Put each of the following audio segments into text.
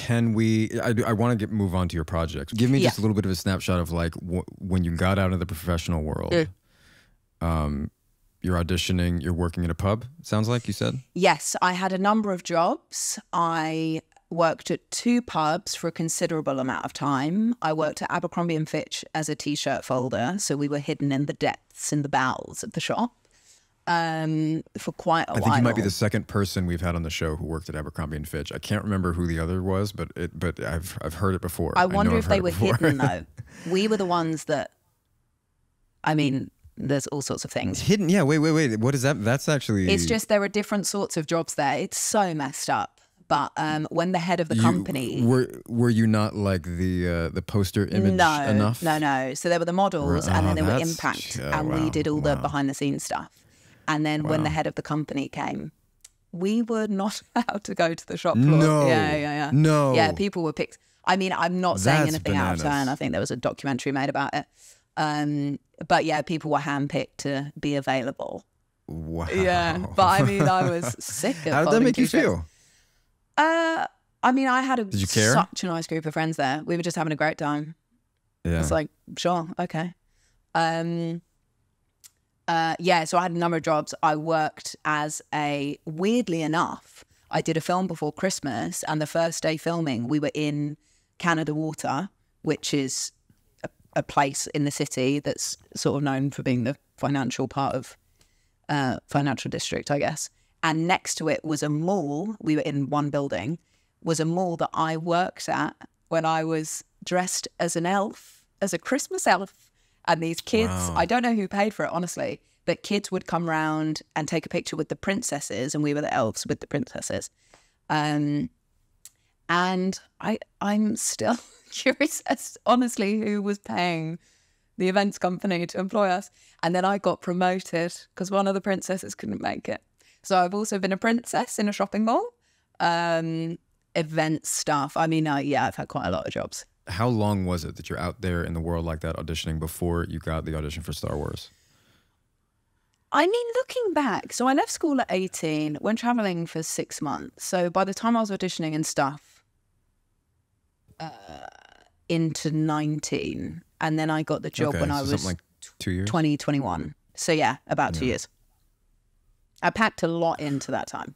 can we? I want to move on to your projects. Give me just a little bit of a snapshot of like when you got out of the professional world. You're auditioning. You're working in a pub. Sounds like you said. Yes, I had a number of jobs. I worked at 2 pubs for a considerable amount of time. I worked at Abercrombie and Fitch as a T-shirt folder, so we were hidden in the depths, in the bowels of the shop. For quite a while. I think you might be the second person we've had on the show who worked at Abercrombie and Fitch. I can't remember who the other was, but I've heard it before. I wonder if they were hidden though. We were the ones that. I mean, there's all sorts of things hidden. Yeah, wait. What is that? That's actually. It's just there are different sorts of jobs there. It's so messed up. But when the head of the company were you not like the poster image enough? No. So there were the models, and then there were Impact, and we did all the behind the scenes stuff. And then when the head of the company came, we were not allowed to go to the shop floor. No. Yeah. No. Yeah, people were picked. I mean, I'm not saying anything out of turn. I think there was a documentary made about it. But yeah, people were handpicked to be available. Wow. Yeah, but I mean, I was sick of How did that make you feel? I mean, I had Did you care? such a nice group of friends there. We were just having a great time. Yeah. It's like, sure, okay. So I had a number of jobs. I worked as weirdly enough, I did a film before Christmas, and the first day filming, we were in Canada Water, which is a place in the city that's sort of known for being the financial part of financial district, I guess. And next to it was a mall. We were in one building, was a mall that I worked at when I was dressed as an elf, as a Christmas elf. And these kids, I don't know who paid for it, honestly, but kids would come round and take a picture with the princesses, and we were the elves with the princesses. And I'm still curious as honestly who was paying the events company to employ us. And then I got promoted because one of the princesses couldn't make it. So I've also been a princess in a shopping mall, event stuff. I mean, I've had quite a lot of jobs. How long was it that you're out there in the world like that auditioning before you got the audition for Star Wars? I mean, looking back, so I left school at 18, went traveling for 6 months. So by the time I was auditioning and stuff, into 19, and then I got the job when I was something like 2 years? 20, 21. So yeah, about 2 years. I packed a lot into that time.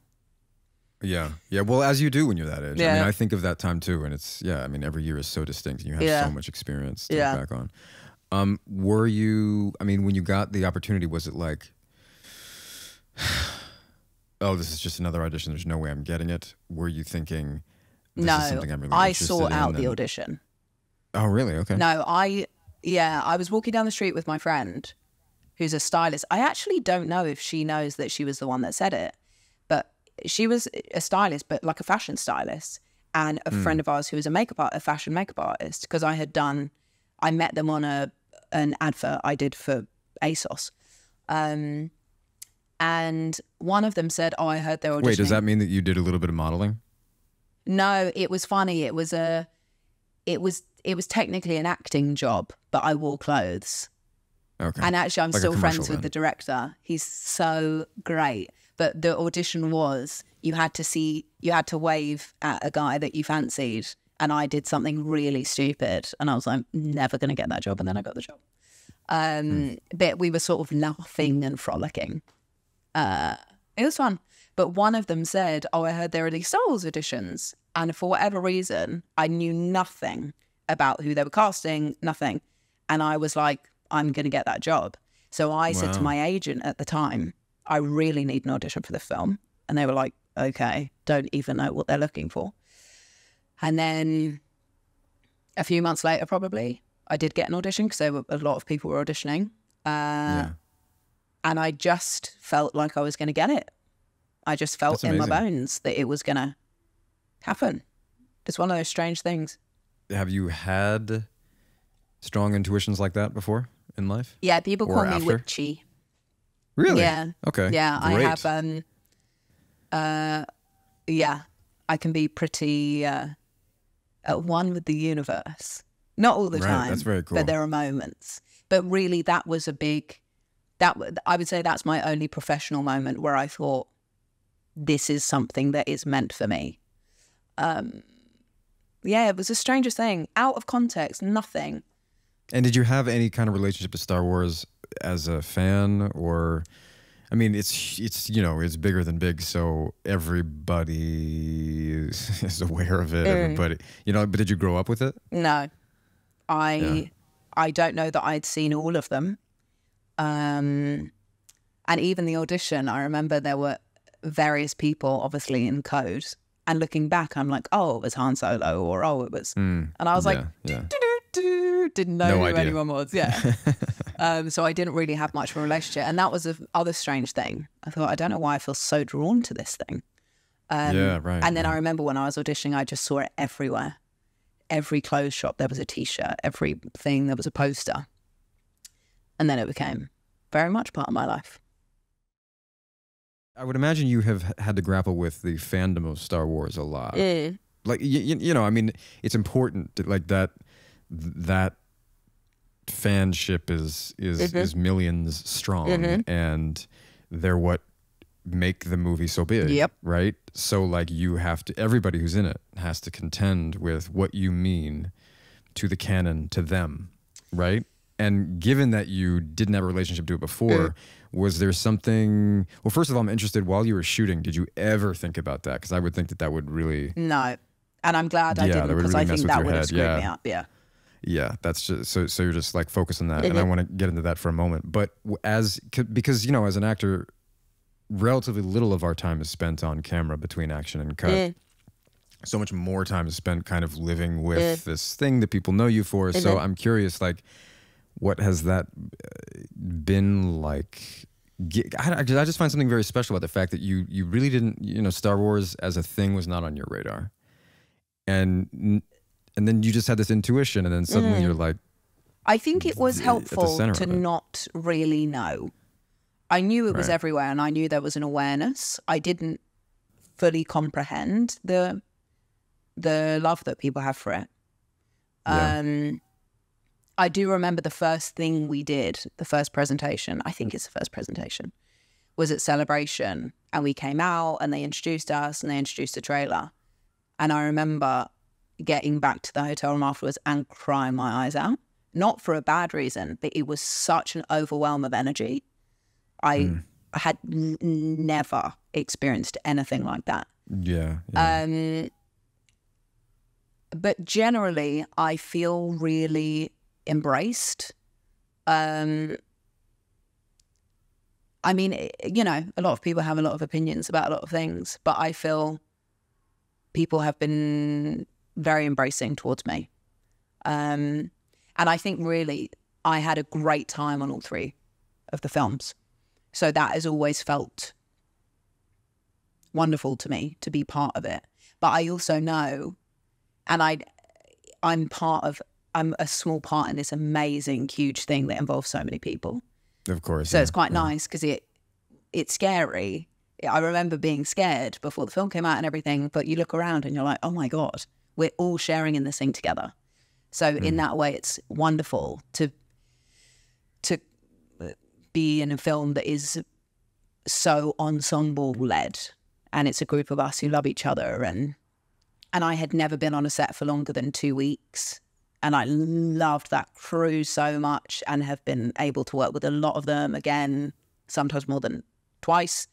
Yeah. Well, as you do when you're that age. Yeah. I mean, I think of that time too, and it's I mean, every year is so distinct, and you have so much experience to look back on. Were you? I mean, when you got the opportunity, was it like, oh, this is just another audition. There's no way I'm getting it. Were you thinking, this is something I'm really interested in? sought out the audition. Oh, really? Okay. No, I was walking down the street with my friend, who's a stylist. I actually don't know if she knows that she was the one that said it, but she was a stylist, but like a fashion stylist, and a friend of ours who was a fashion makeup artist, because I met them on an advert I did for ASOS. And one of them said, oh, I heard they were auditioning. Wait, does that mean that you did a little bit of modeling? No, it was funny. It was technically an acting job, but I wore clothes. Okay. And actually, I'm Like still friends then. with the director. He's so great. But the audition was you had to wave at a guy that you fancied, and I did something really stupid, and I was like, never going to get that job, and then I got the job. But we were sort of laughing and frolicking. It was fun. But one of them said, oh, I heard there are these Star Wars auditions, and for whatever reason, I knew nothing about who they were casting, nothing. And I was like, I'm going to get that job. So I said to my agent at the time, I really need an audition for the film. And they were like, okay, don't even know what they're looking for. And then a few months later, probably, I did get an audition because a lot of people were auditioning. And I just felt like I was going to get it. I just felt in my bones that it was going to happen. It's one of those strange things. Have you had strong intuitions like that before in life? Yeah, people call me witchy. Really? Yeah. Okay. Yeah, great. I have, I can be pretty at one with the universe. Not all the time. That's very cool. But there are moments. But really, that was I would say that's my only professional moment where I thought, this is something that is meant for me. Yeah, it was the strangest thing. Out of context, nothing. And did you have any kind of relationship to Star Wars as a fan, or, I mean, it's you know, it's bigger than big, so everybody is aware of it. Everybody, you know, but did you grow up with it? No, I don't know that I'd seen all of them. And even the audition, I remember there were various people, obviously in code. And looking back, I'm like, oh, it was Han Solo, or oh, it was, and I was like, didn't know who anyone was. Yeah. So I didn't really have much of a relationship, and that was the other strange thing. I thought, I don't know why I feel so drawn to this thing. And then I remember when I was auditioning, I just saw it everywhere. Every clothes shop, there was a T-shirt. Everything, there was a poster. And then it became very much part of my life. I would imagine you have had to grapple with the fandom of Star Wars a lot. Like, you know, I mean, it's important to, like, that fanship is millions strong, and they're what make the movie so big. Yep. Right? So, like, you have to, everybody who's in it has to contend with what you mean to the canon, to them, right? And given that you didn't have a relationship to it before, was there something... Well, first of all, I'm interested, while you were shooting, did you ever think about that? Because I would think that would really... No. And I'm glad I didn't, because I think that would have screwed me up. Yeah. Yeah, that's just... So you're just, like, focused on that. And I want to get into that for a moment. But because, you know, as an actor, relatively little of our time is spent on camera between action and cut. So much more time is spent kind of living with this thing that people know you for. So I'm curious, like... What has that been like? I just find something very special about the fact that you really didn't, you know, Star Wars as a thing was not on your radar. And then you just had this intuition, and then suddenly you're like... I think it was helpful to not really know. I knew it was everywhere, and I knew there was an awareness. I didn't fully comprehend the love that people have for it. I do remember the first thing we did, the first presentation, I think it's the first presentation, was at Celebration. And we came out and they introduced us and they introduced the trailer. And I remember getting back to the hotel room afterwards and crying my eyes out. Not for a bad reason, but it was such an overwhelm of energy. I had never experienced anything like that. But generally, I feel really... embraced. I mean, you know, a lot of people have a lot of opinions about a lot of things, but I feel people have been very embracing towards me. And I think really I had a great time on all three of the films. So that has always felt wonderful to me to be part of it. But I also know, and I'm a small part in this amazing, huge thing that involves so many people. Of course. So it's quite nice, because it's scary. I remember being scared before the film came out and everything, but you look around and you're like, oh my God, we're all sharing in this thing together. So in that way, it's wonderful to be in a film that is so ensemble-led, and it's a group of us who love each other. And I had never been on a set for longer than 2 weeks. And I loved that crew so much, and have been able to work with a lot of them again, sometimes more than twice.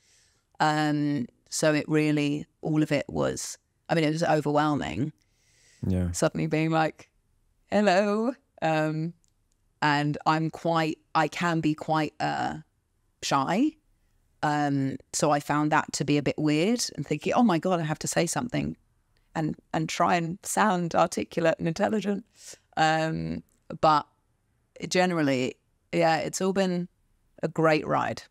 So it really, all of it was, I mean, it was overwhelming. Yeah. Suddenly being like, hello. And I can be quite shy. So I found that to be a bit weird, and thinking, oh my God, I have to say something. And try and sound articulate and intelligent. But generally, yeah, it's all been a great ride.